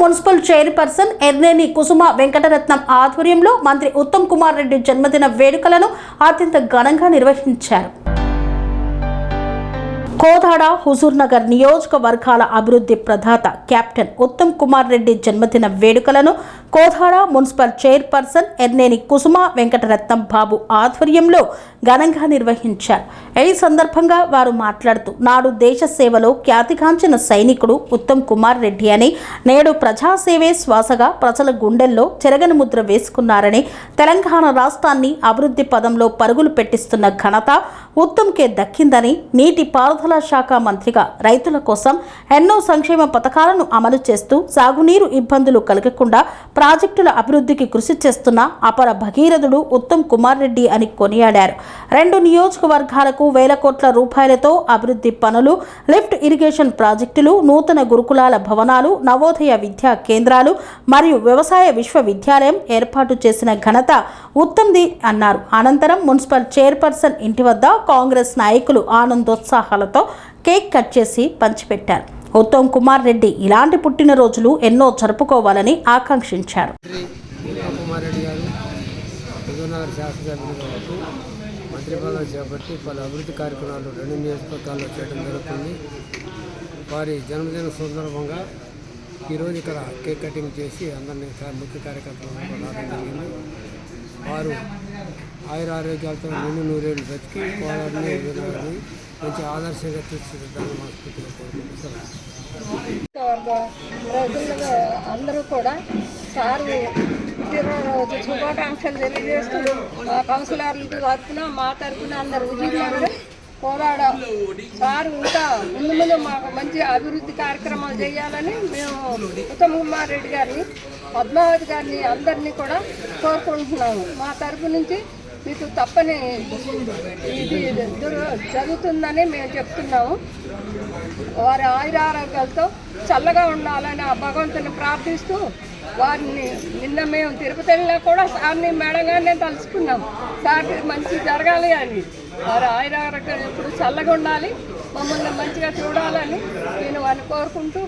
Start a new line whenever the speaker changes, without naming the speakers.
Municipal chairperson Erneni కుసుమ వెంకటరత్నం ఆధ్వర్యంలో మంత్రి ఉత్తమ్ కుమార్ రెడ్డి జన్మదిన వేడుకలను అత్యంత ఘనంగా నిర్వహించారు. కోదాడ హుజూర్నగర్ నియోజకవర్గాల అభివృద్ధి ప్రదాత కెప్టెన్ ఉత్తమ్ కుమార్ రెడ్డి జన్మదిన వేడుకలను కోదాడ మున్సిపల్ చైర్పర్సన్ ఎర్నేని కుసుమ వెంకటరత్నం బాబు ఆధ్వర్యంలో ఘనంగా నిర్వహించారు. ఈ సందర్భంగా వారు మాట్లాడుతూ నాడు దేశ సేవలో ఖ్యాతిగాంచిన సైనికుడు ఉత్తమ్ కుమార్ రెడ్డి అని, నేడు ప్రజాసేవే శ్వాసగా ప్రజల గుండెల్లో చెరగని ముద్ర వేసుకున్నారని, తెలంగాణ రాష్ట్రాన్ని అభివృద్ధి పదంలో పరుగులు పెట్టిస్తున్న ఘనత ఉత్తమ్కే దక్కిందని, నీటి పారుదల శాఖ మంత్రిగా రైతుల కోసం ఎన్నో సంక్షేమ పథకాలను అమలు చేస్తూ సాగునీరు ఇబ్బందులు కలగకుండా ప్రాజెక్టుల అభివృద్ధికి కృషి చేస్తున్న అపర భగీరథుడు ఉత్తమ్ కుమార్ రెడ్డి అని కొనియాడారు. 2 నియోజకవర్గాలకు వేల కోట్ల రూపాయలతో అభివృద్ధి పనులు, లిఫ్ట్ ఇరిగేషన్ ప్రాజెక్టులు, నూతన గురుకులాల భవనాలు, నవోదయ విద్యా కేంద్రాలు మరియు వ్యవసాయ విశ్వవిద్యాలయం ఏర్పాటు చేసిన ఘనత ఉత్తమ్ది అన్నారు. అనంతరం మున్సిపల్ చైర్పర్సన్ ఇంటి వద్ద కాంగ్రెస్ నాయకులు ఆనందోత్సాహాలతో కేక్ కట్ చేసి పంచిపెట్టారు. ఉత్తమ్ కుమార్ రెడ్డి ఇలాంటి పుట్టినరోజులు ఎన్నో జరుపుకోవాలని ఆకాంక్షించారు.
మంత్రి పదవి చేపట్టి పలు అభివృద్ధి కార్యక్రమాలు 2 నియోజకవర్గాల్లో చేయడం జరుగుతుంది. వారి జన్మదిన సందర్భంగా ఈరోజు ఇక్కడ కేక్ కటింగ్ చేసి అందరినీ ముఖ్య కార్యకర్తలను రావడం జరిగింది. వారు ఆయుర ఆరోగ్యాలతో 100 బ్రతికి కోలాడిని ఎదురని మంచి ఆదర్శంగా తీర్చిదిద్దాలని మనస్ఫూర్తిగా కోరుకుంటున్నాను.
అందరూ కూడా సారు పుట్టినరోజు శుభాకాంక్షలు తెలియజేస్తూ కౌన్సిలర్ల తరఫున మా తరఫున అందరూ ఉద్యోగులు పోరాడ సారు ఇంకా ముందు మాకు మంచి అభివృద్ధి కార్యక్రమాలు చేయాలని మేము ఉత్తమ్ కుమార్ రెడ్డి గారిని, పద్మావతి గారిని అందరినీ కూడా కోరుకుంటున్నాము. మా తరఫు నుంచి మీకు తప్పని ఇది జరుగుతుందని మేము చెప్తున్నాము. వారి ఆయురారోగ్యాలతో చల్లగా ఉండాలని ఆ భగవంతుని ప్రార్థిస్తూ వారిని నిన్న మేము తిరుపతి వెళ్ళినా కూడా సార్ని మేడంగానే తలుచుకున్నాం. సార్ మంచి జరగాలి అని, వారి ఆయురారోగ్యాలు ఎప్పుడు చల్లగా ఉండాలి, మమ్మల్ని మంచిగా చూడాలని నేను వారిని కోరుకుంటూ